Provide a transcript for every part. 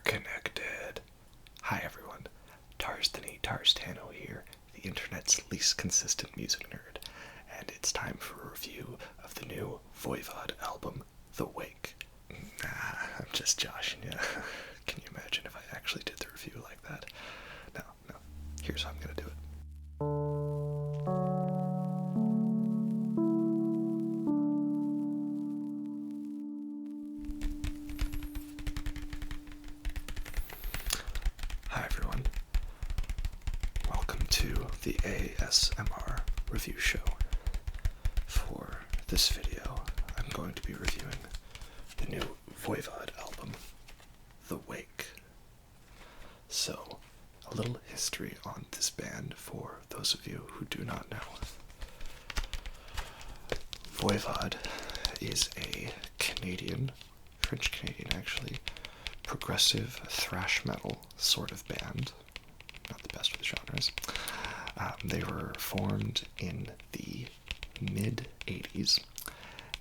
Connected. Hi everyone, Tarstano here, the internet's least consistent music nerd, and it's time for a review of the new Voivod album, The Wake. I'm just joshing you. Can you imagine if I actually did the review like that? No. Here's how I'm gonna do it. Hi everyone. Welcome to the ASMR review show. For this video, I'm going to be reviewing the new Voivod album, The Wake. So, a little history on this band for those of you who do not know. Voivod is a French-Canadian actually, progressive thrash metal sort of band. Not the best with genres. They were formed in the mid-80s,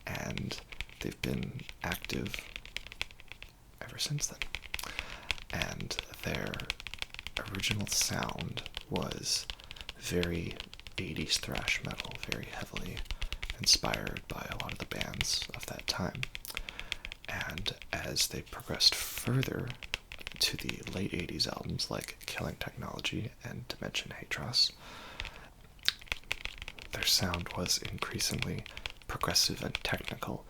and they've been active ever since then. And their original sound was very 80s thrash metal, very heavily inspired by a lot of the bands of that time. And as they progressed further to the late 80s albums like Killing Technology and Dimension Hatros, their sound was increasingly progressive and technical,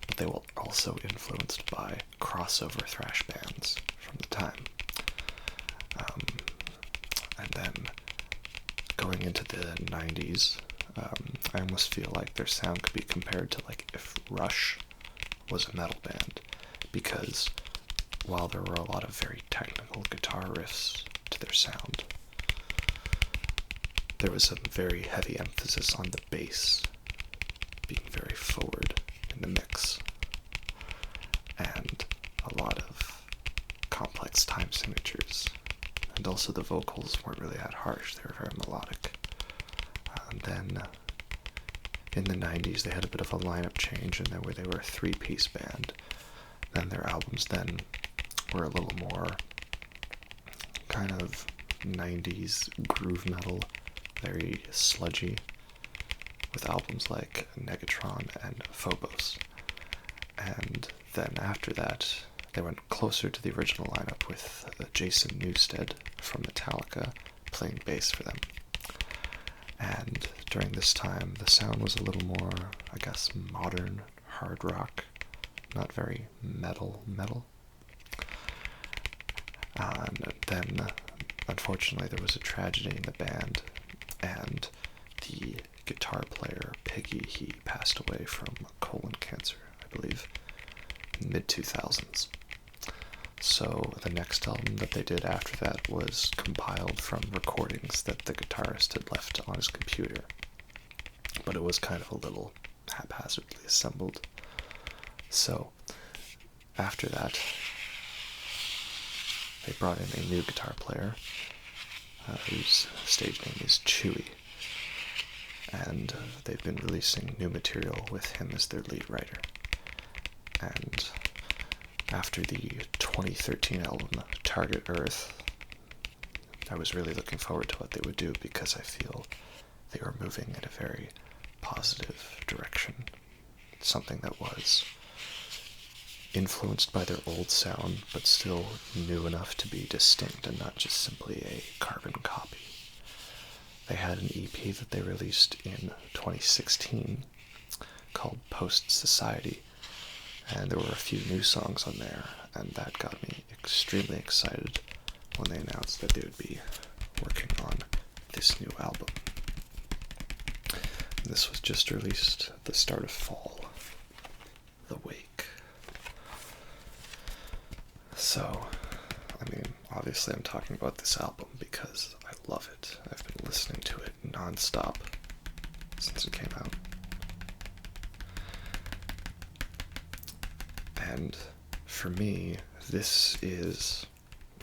but they were also influenced by crossover thrash bands from the time. And then going into the 90s, I almost feel like their sound could be compared to like if Rush was a metal band, because while there were a lot of very technical guitar riffs to their sound, there was a very heavy emphasis on the bass being very forward in the mix, and a lot of complex time signatures, and also the vocals weren't really that harsh, they were very melodic. And then in the 90s they had a bit of a lineup change, and where they were a three-piece band. Then their albums then were a little more kind of 90s groove metal, very sludgy, with albums like Negatron and Phobos. And then after that, they went closer to the original lineup with Jason Newsted from Metallica playing bass for them. And during this time, the sound was a little more, I guess, modern hard rock, not very metal. And then, unfortunately, there was a tragedy in the band, and the guitar player, Piggy, he passed away from colon cancer, I believe, in mid-2000s. So the next album that they did after that was compiled from recordings that the guitarist had left on his computer, but it was kind of a little haphazardly assembled. So after that, they brought in a new guitar player, whose stage name is Chewy, and they've been releasing new material with him as their lead writer. And after the 2013 album, Target Earth, I was really looking forward to what they would do, because I feel they were moving in a very positive direction. Something that was influenced by their old sound, but still new enough to be distinct and not just simply a carbon copy. They had an EP that they released in 2016 called Post Society, and there were a few new songs on there, and that got me extremely excited when they announced that they would be working on this new album. And this was just released at the start of fall, The Wake. So, obviously I'm talking about this album because I love it. I've been listening to it non-stop since it came out. And for me, this is,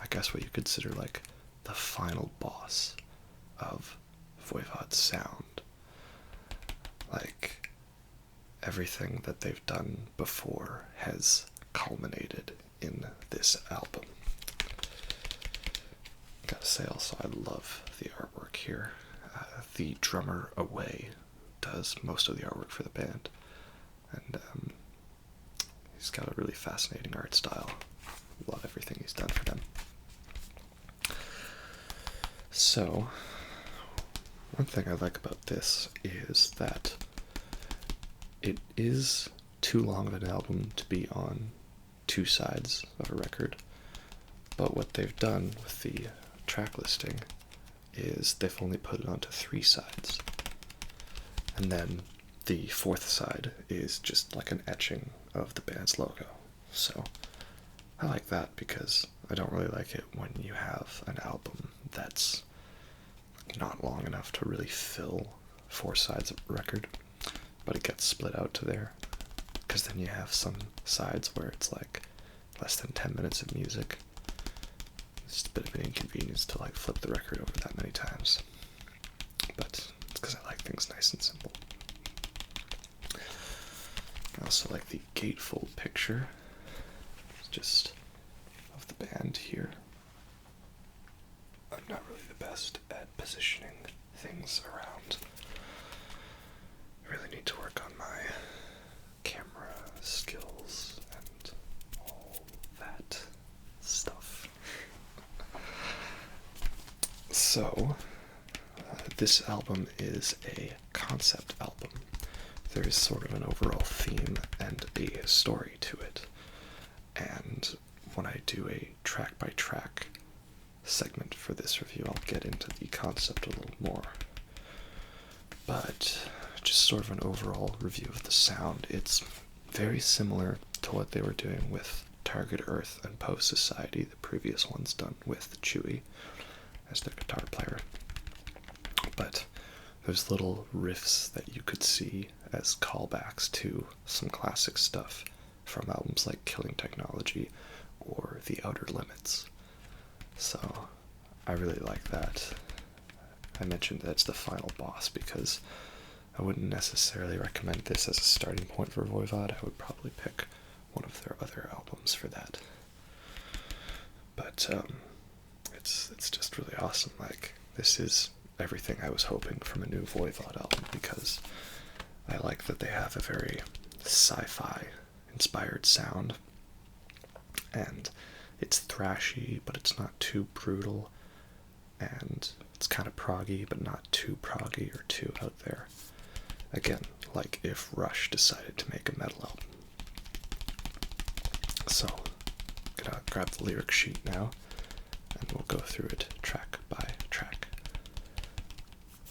I guess, what you consider like the final boss of Voivod's sound. Like, everything that they've done before has culminated in this album. Gotta say also, I love the artwork here. The drummer Away does most of the artwork for the band, and he's got a really fascinating art style. Love everything he's done for them. So, one thing I like about this is that it is too long of an album to be on two sides of a record, but what they've done with the track listing is they've only put it onto three sides. And then the fourth side is just like an etching of the band's logo. So I like that because I don't really like it when you have an album that's not long enough to really fill four sides of a record, but it gets split out to there. Because then you have some sides where it's like less than 10 minutes of music. It's just a bit of an inconvenience to like flip the record over that many times. But it's because I like things nice and simple. I also like the gatefold picture. It's just of the band here. I'm not really the best at positioning things around. I really need to work on my camera skills and all that stuff. So, this album is a concept album. There is sort of an overall theme and a story to it. And when I do a track-by-track segment for this review, I'll get into the concept a little more. But just sort of an overall review of the sound, it's very similar to what they were doing with Target Earth and Post Society, the previous ones done with Chewy as their guitar player. But there's little riffs that you could see as callbacks to some classic stuff from albums like Killing Technology or The Outer Limits. So I really like that. I mentioned that it's the final boss because I wouldn't necessarily recommend this as a starting point for Voivod. I would probably pick one of their other albums for that. But it's just really awesome. Like, this is everything I was hoping from a new Voivod album, because I like that they have a very sci-fi inspired sound, and it's thrashy, but it's not too brutal, and it's kind of proggy, but not too proggy or too out there. Again, like if Rush decided to make a metal album. So, I'm gonna grab the lyric sheet now, and we'll go through it track by track.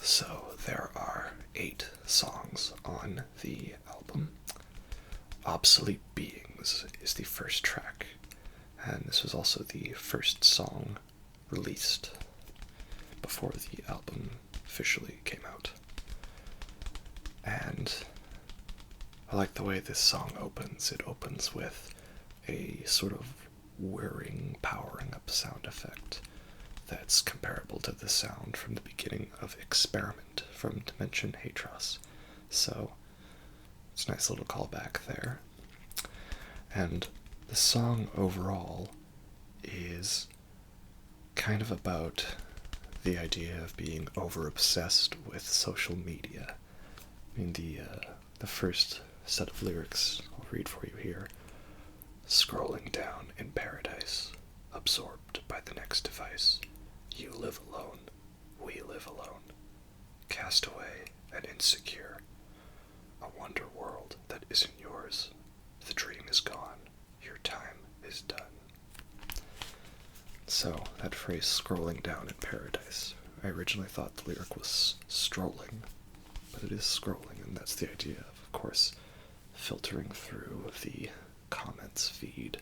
So, there are 8 songs on the album. Obsolete Beings is the first track, and this was also the first song released before the album officially came out. And I like the way this song opens. It opens with a sort of whirring, powering up sound effect that's comparable to the sound from the beginning of Experiment from Dimension Hatros. So it's a nice little callback there. And the song overall is kind of about the idea of being over-obsessed with social media. I mean, the first set of lyrics I'll read for you here. Scrolling down in paradise, absorbed by the next device. You live alone, we live alone. Castaway and insecure. A wonder world that isn't yours. The dream is gone, your time is done. So, that phrase, scrolling down in paradise, I originally thought the lyric was strolling, but it is scrolling, and that's the idea of course, filtering through the comments feed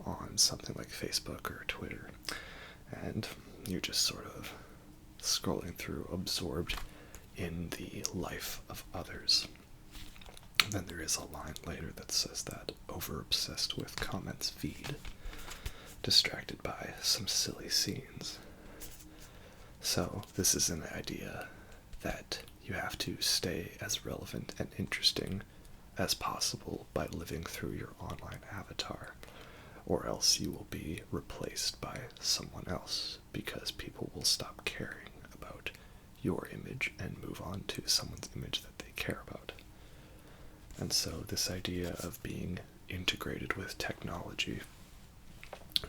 on something like Facebook or Twitter, and you're just sort of scrolling through, absorbed in the life of others. And then there is a line later that says that, over-obsessed with comments feed, distracted by some silly scenes. So this is an idea that you have to stay as relevant and interesting as possible by living through your online avatar, or else you will be replaced by someone else, because people will stop caring about your image and move on to someone's image that they care about. And so this idea of being integrated with technology,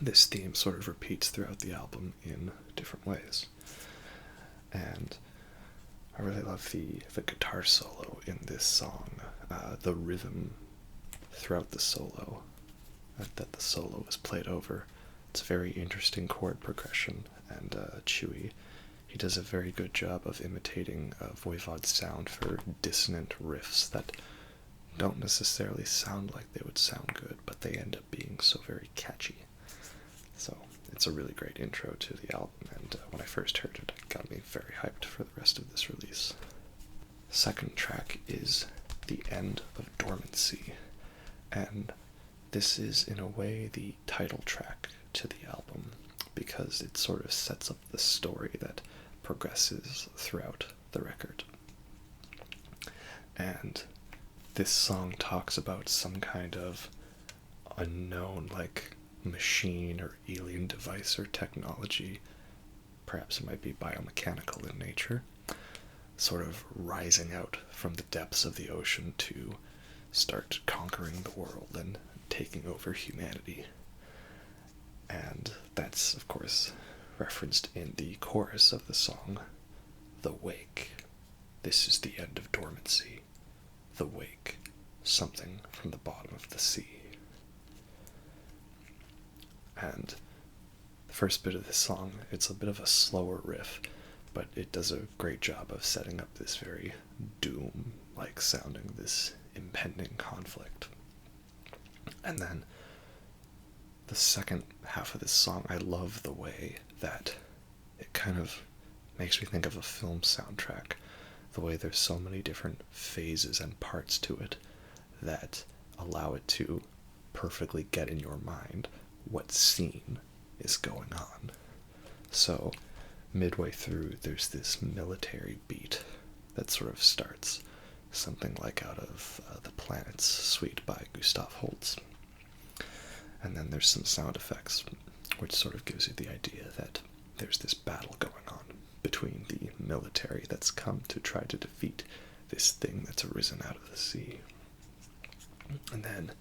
this theme sort of repeats throughout the album in different ways. And I really love the guitar solo in this song, the rhythm throughout the solo, that the solo is played over. It's a very interesting chord progression, and Chewy, he does a very good job of imitating Voivod's sound for dissonant riffs that don't necessarily sound like they would sound good, but they end up being so very catchy. So it's a really great intro to the album, and when I first heard it, it got me very hyped for the rest of this release. Second track is The End of Dormancy, and this is in a way the title track to the album, because it sort of sets up the story that progresses throughout the record. And this song talks about some kind of unknown, like, machine or alien device or technology, perhaps it might be biomechanical in nature, sort of rising out from the depths of the ocean to start conquering the world and taking over humanity. And that's, of course, referenced in the chorus of the song, The Wake. This is the end of dormancy. The wake. Something from the bottom of the sea. And the first bit of this song, it's a bit of a slower riff, but it does a great job of setting up this very doom-like sounding, this impending conflict. And then the second half of this song, I love the way that it kind of makes me think of a film soundtrack, the way there's so many different phases and parts to it that allow it to perfectly get in your mind what scene is going on. So midway through, there's this military beat that sort of starts, something like out of The Planet's Suite by Gustav Holst. And then there's some sound effects, which sort of gives you the idea that there's this battle going on between the military that's come to try to defeat this thing that's arisen out of the sea. And then,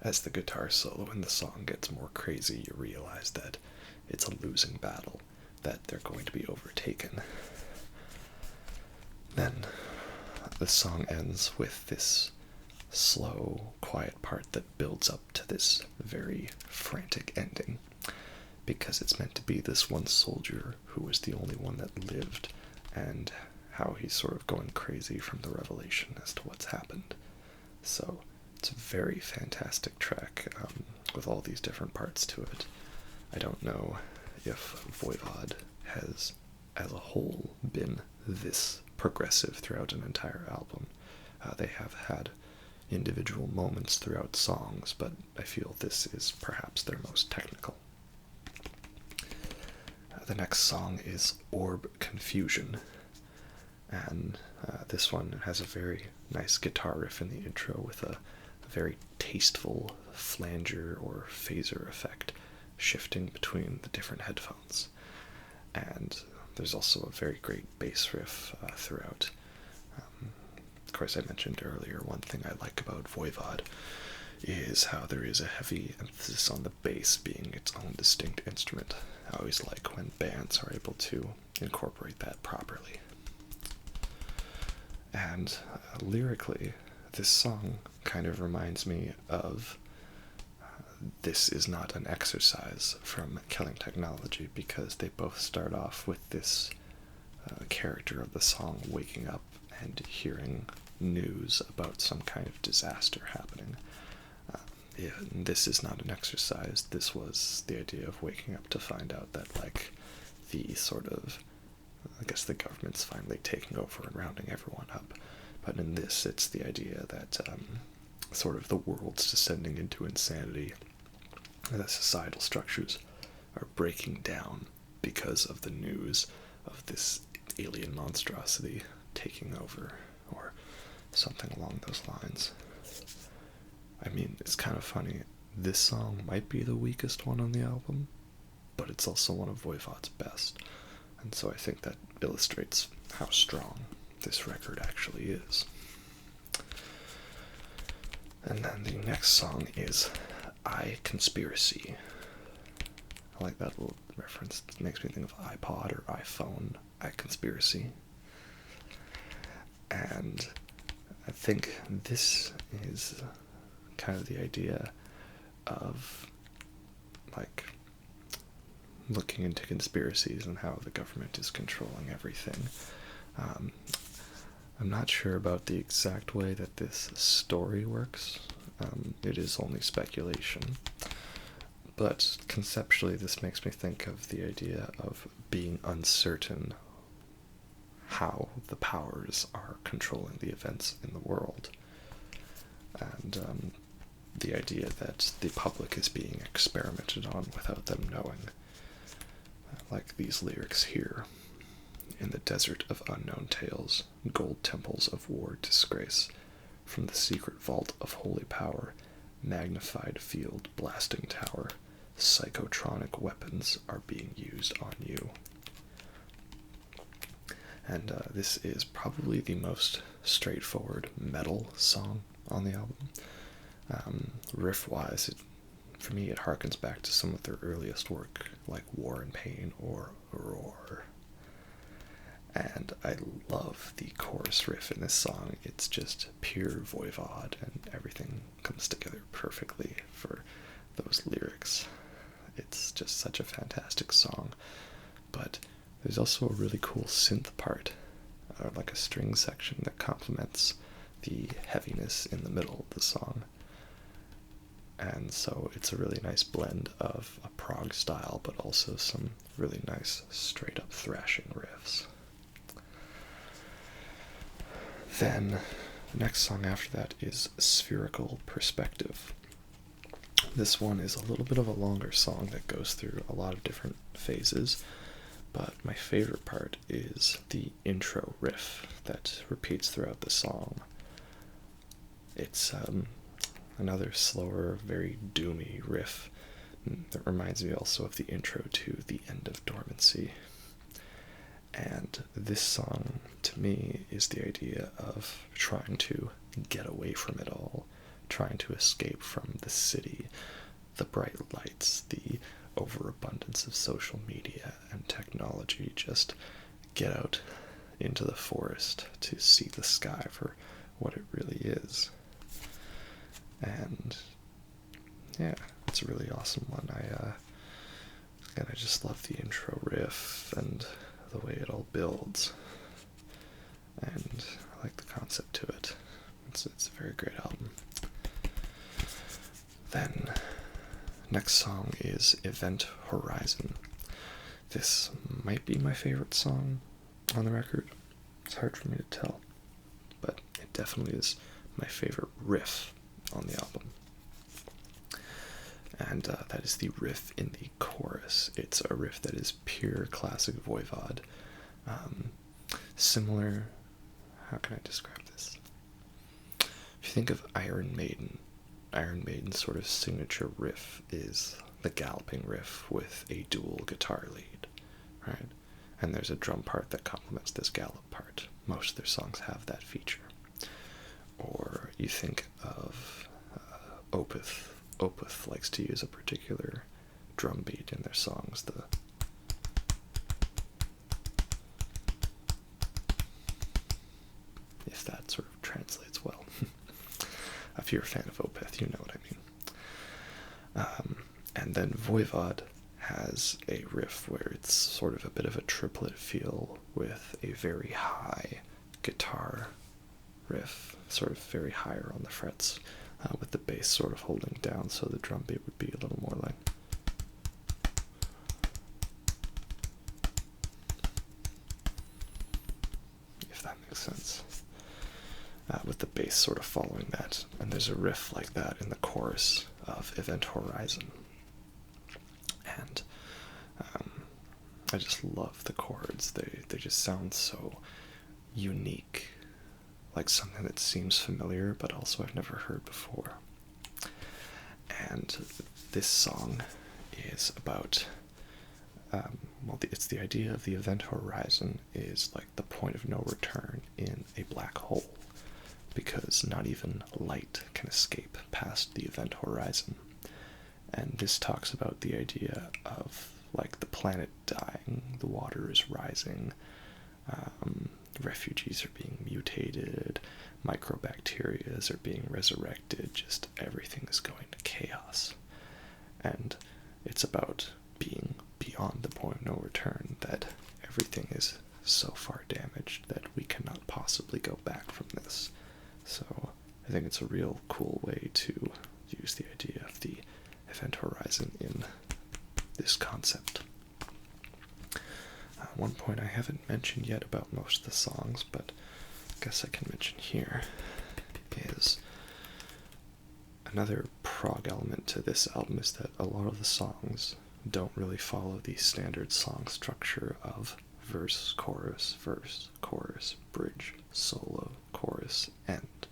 as the guitar solo in the song gets more crazy, you realize that it's a losing battle, that they're going to be overtaken. Then the song ends with this slow, quiet part that builds up to this very frantic ending, because it's meant to be this one soldier who was the only one that lived, and how he's sort of going crazy from the revelation as to what's happened. So it's a very fantastic track, with all these different parts to it. I don't know if Voivod has, as a whole, been this progressive throughout an entire album. They have had individual moments throughout songs, but I feel this is perhaps their most technical. The next song is Orb Confusion, and this one has a very nice guitar riff in the intro with a very tasteful flanger or phaser effect shifting between the different headphones. And there's also a very great bass riff throughout. Of course, I mentioned earlier, one thing I like about Voivod is how there is a heavy emphasis on the bass being its own distinct instrument. I always like when bands are able to incorporate that properly. And lyrically, this song kind of reminds me of This Is Not an Exercise from Killing Technology, because they both start off with this character of the song waking up and hearing news about some kind of disaster happening. This is not an exercise. This was the idea of waking up to find out that, like, the sort of, I guess the government's finally taking over and rounding everyone up. But in this, it's the idea that sort of the world's descending into insanity, and that societal structures are breaking down because of the news of this alien monstrosity taking over, or something along those lines. I mean, it's kind of funny. this song might be the weakest one on the album, but it's also one of Voivod's best. And so I think that illustrates how strong this record actually is. And then the next song is I Conspiracy. I like that little reference. It makes me think of iPod or iPhone. I Conspiracy. And I think this is kind of the idea of, like, looking into conspiracies and how the government is controlling everything. I'm not sure about the exact way that this story works. It is only speculation. But conceptually, this makes me think of the idea of being uncertain how the powers are controlling the events in the world. And the idea that the public is being experimented on without them knowing. Like these lyrics here. In the desert of unknown tales, gold temples of war disgrace, from the secret vault of holy power, magnified field blasting tower, psychotronic weapons are being used on you. And this is probably the most straightforward metal song on the album. Riff-wise, for me, it harkens back to some of their earliest work, like War and Pain or Roar. And I love the chorus riff in this song. It's just pure Voivod, and everything comes together perfectly for those lyrics. It's just such a fantastic song. But there's also a really cool synth part, or like a string section that complements the heaviness in the middle of the song. And so it's a really nice blend of a prog style, but also some really nice straight up thrashing riffs. Then, the next song after that is Spherical Perspective. This one is a little bit of a longer song that goes through a lot of different phases, but my favorite part is the intro riff that repeats throughout the song. It's another slower, very doomy riff that reminds me also of the intro to The End of Dormancy. And this song, to me, is the idea of trying to get away from it all, trying to escape from the city, the bright lights, the overabundance of social media and technology. Just get out into the forest to see the sky for what it really is. And yeah, it's a really awesome one. I just love the intro riff and the way it all builds, and I like the concept to it. It's a very great album. Then, next song is Event Horizon. This might be my favorite song on the record. It's hard for me to tell, but it definitely is my favorite riff on the album. And that is the riff in the chorus. It's a riff that is pure classic Voivod. Similar, how can I describe this? If you think of Iron Maiden's sort of signature riff is the galloping riff with a dual guitar lead, right? And there's a drum part that complements this gallop part. Most of their songs have that feature. Or you think of Opeth. Opeth likes to use a particular drum beat in their songs, if that sort of translates well. If you're a fan of Opeth, you know what I mean. And then Voivod has a riff where it's sort of a bit of a triplet feel with a very high guitar riff, sort of very higher on the frets, with the bass sort of holding down, so the drum beat would be a little more like, if that makes sense, with the bass sort of following that. And there's a riff like that in the chorus of Event Horizon. And I just love the chords. They just sound so unique, like something that seems familiar but also I've never heard before. And this song is about, it's the idea of the event horizon is like the point of no return in a black hole, because not even light can escape past the event horizon. And this talks about the idea of like the planet dying, the water is rising, refugees are being mutated, microbacteria are being resurrected, just everything is going to chaos. And it's about being beyond the point of no return, that everything is so far damaged that we cannot possibly go back from this. So I think it's a real cool way to use the idea of the event horizon in this concept. One point I haven't mentioned yet about most of the songs, but I guess I can mention here, is another prog element to this album is that a lot of the songs don't really follow the standard song structure of verse, chorus, bridge, solo, chorus, end.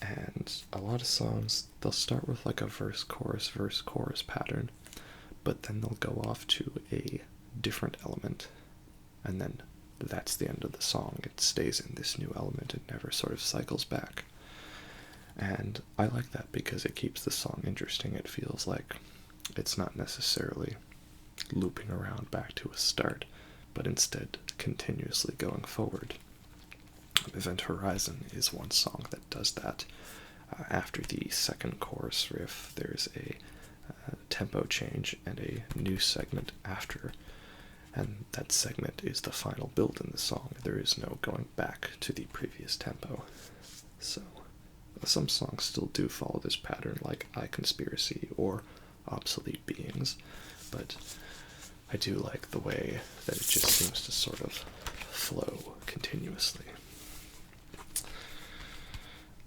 And a lot of songs, they'll start with like a verse, chorus pattern, but then they'll go off to a different element, and then that's the end of the song. It stays in this new element, it never sort of cycles back. And I like that because it keeps the song interesting. It feels like it's not necessarily looping around back to a start, but instead continuously going forward. Event Horizon is one song that does that. After the second chorus riff, there's a tempo change and a new segment after, and that segment is the final build in the song. There is no going back to the previous tempo. So some songs still do follow this pattern, like I Conspiracy or Obsolete Beings, but I do like the way that it just seems to sort of flow continuously.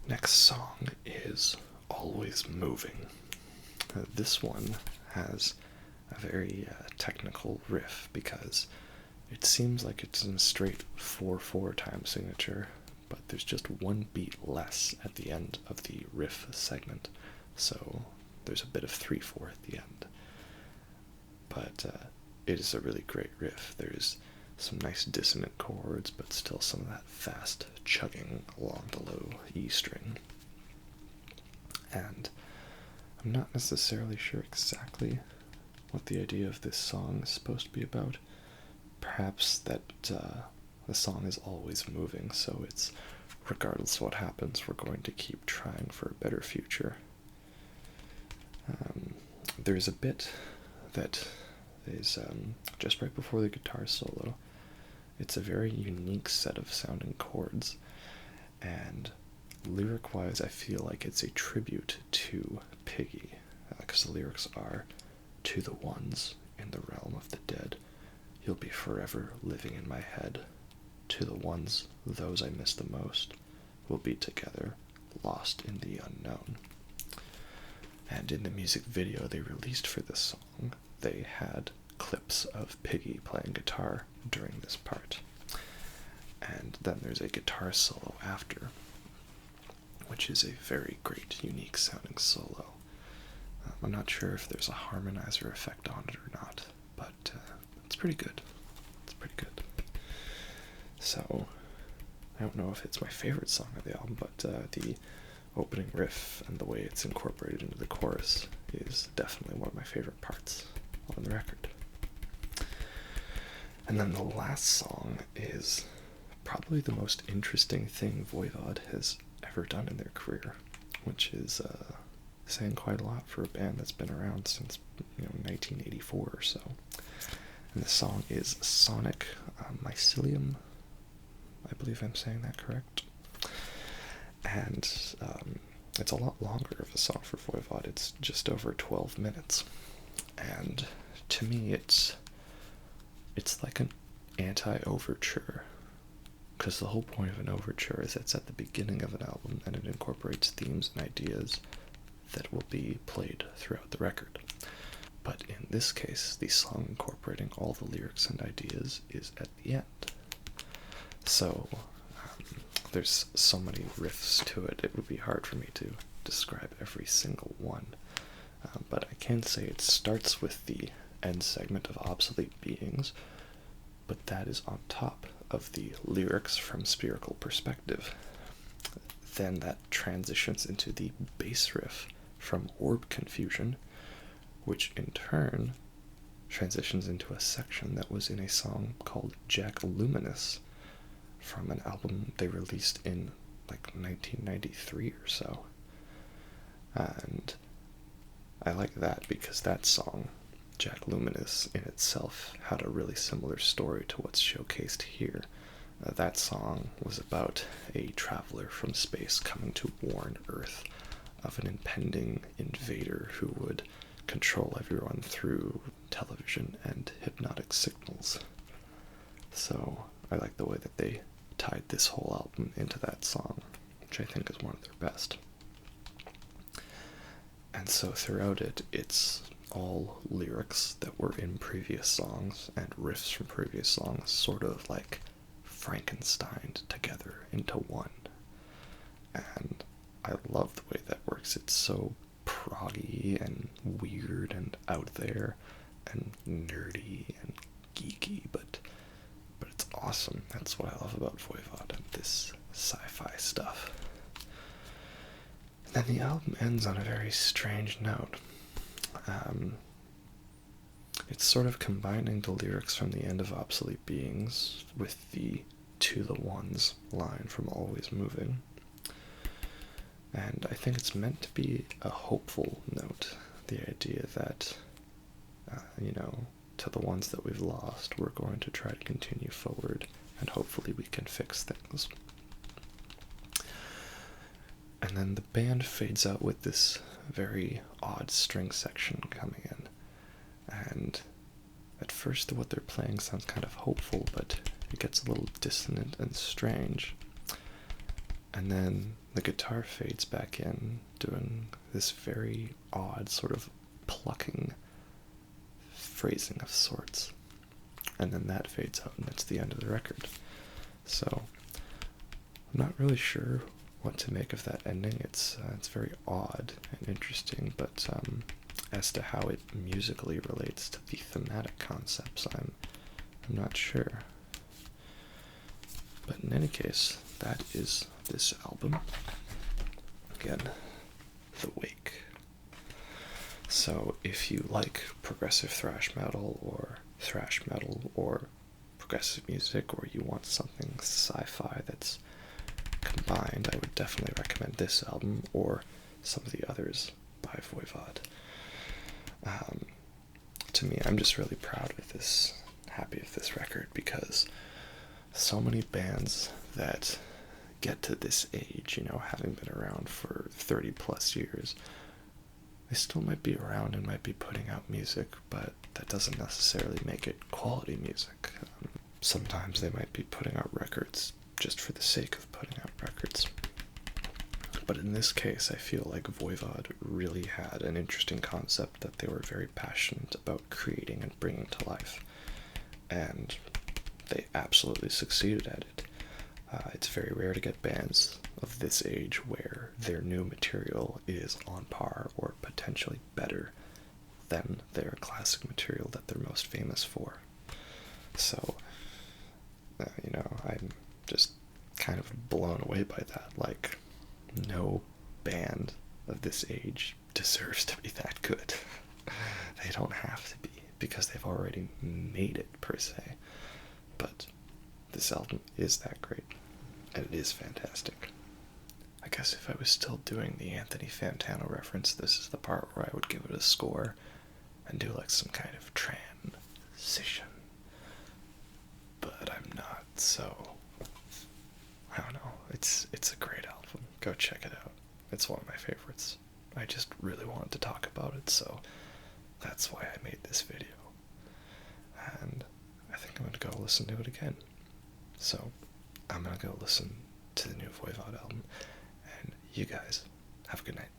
Next song is Always Moving. This one has a very technical riff, because it seems like it's in a straight 4/4 time signature, but there's just one beat less at the end of the riff segment, so there's a bit of 3/4 at the end. But it is a really great riff. There's some nice dissonant chords, but still some of that fast chugging along the low E string. And I'm not necessarily sure exactly what the idea of this song is supposed to be about. Perhaps that the song is always moving, so it's regardless of what happens, we're going to keep trying for a better future. There's a bit that is just right before the guitar solo. It's a very unique set of sounding chords, and lyric-wise I feel like it's a tribute to Piggy, because the lyrics are, "To the ones in the realm of the dead, you'll be forever living in my head. To the ones, those I miss the most, we'll be together, lost in the unknown." And in the music video they released for this song, they had clips of Piggy playing guitar during this part. And then there's a guitar solo after, which is a very great, unique sounding solo. I'm not sure if there's a harmonizer effect on it or not, but it's pretty good. It's pretty good. So, I don't know if it's my favorite song of the album, but the opening riff and the way it's incorporated into the chorus is definitely one of my favorite parts on the record. And then the last song is probably the most interesting thing Voivod has ever done in their career, which is saying quite a lot for a band that's been around since 1984 or so. And the song is Sonic Mycelium. I believe I'm saying that correct. And it's a lot longer of a song for Voivod. It's just over 12 minutes. And to me, it's like an anti-overture, because the whole point of an overture is it's at the beginning of an album and it incorporates themes and ideas that will be played throughout the record. But in this case, the song incorporating all the lyrics and ideas is at the end. So there's so many riffs to it, it would be hard for me to describe every single one, but I can say it starts with the end segment of Obsolete Beings, but that is on top of the lyrics from Spherical Perspective. Then that transitions into the bass riff from Orb Confusion, which in turn transitions into a section that was in a song called Jack Luminous from an album they released in like 1993 or so. And I like that because that song, Jack Luminous, in itself had a really similar story to what's showcased here. That song was about a traveler from space coming to warn Earth of an impending invader who would control everyone through television and hypnotic signals. So I like the way that they tied this whole album into that song, which I think is one of their best. And so throughout it, it's all lyrics that were in previous songs and riffs from previous songs, sort of like Frankensteined together into one. And I love the way that works. It's so proggy and weird and out there and nerdy and geeky, but it's awesome. That's what I love about Voivod and this sci-fi stuff. And then the album ends on a very strange note. It's sort of combining the lyrics from the end of Obsolete Beings with the To the Ones line from Always Moving. And I think it's meant to be a hopeful note, the idea that, to the ones that we've lost, we're going to try to continue forward, and hopefully we can fix things. And then the band fades out with this very odd string section coming in. And at first what they're playing sounds kind of hopeful, but it gets a little dissonant and strange. And then the guitar fades back in, doing this very odd sort of plucking phrasing of sorts. And then that fades out, and that's the end of the record. So I'm not really sure what to make of that ending. It's very odd and interesting, but as to how it musically relates to the thematic concepts, I'm not sure. But in any case, that is this album. Again, The Wake. So if you like progressive thrash metal or progressive music, or you want something sci-fi that's combined, I would definitely recommend this album or some of the others by Voivod. To me, I'm just really proud of this, happy with this record, because so many bands that get to this age, having been around for 30 plus years, they still might be around and might be putting out music, but that doesn't necessarily make it quality music. Sometimes they might be putting out records just for the sake of putting out records. But in this case, I feel like Voivod really had an interesting concept that they were very passionate about creating and bringing to life. And they absolutely succeeded at it. It's very rare to get bands of this age where their new material is on par or potentially better than their classic material that they're most famous for. So, I'm just kind of blown away by that. Like, no band of this age deserves to be that good. They don't have to be, because they've already made it, per se. But this album is that great, and it is fantastic. I guess if I was still doing the Anthony Fantano reference, this is the part where I would give it a score and do like some kind of transition. But I'm not, so I don't know. It's a great album. Go check it out. It's one of my favorites. I just really wanted to talk about it, so that's why I made this video. And I think I'm going to go listen to it again. So I'm going to go listen to the new Voivod album, and you guys have a good night.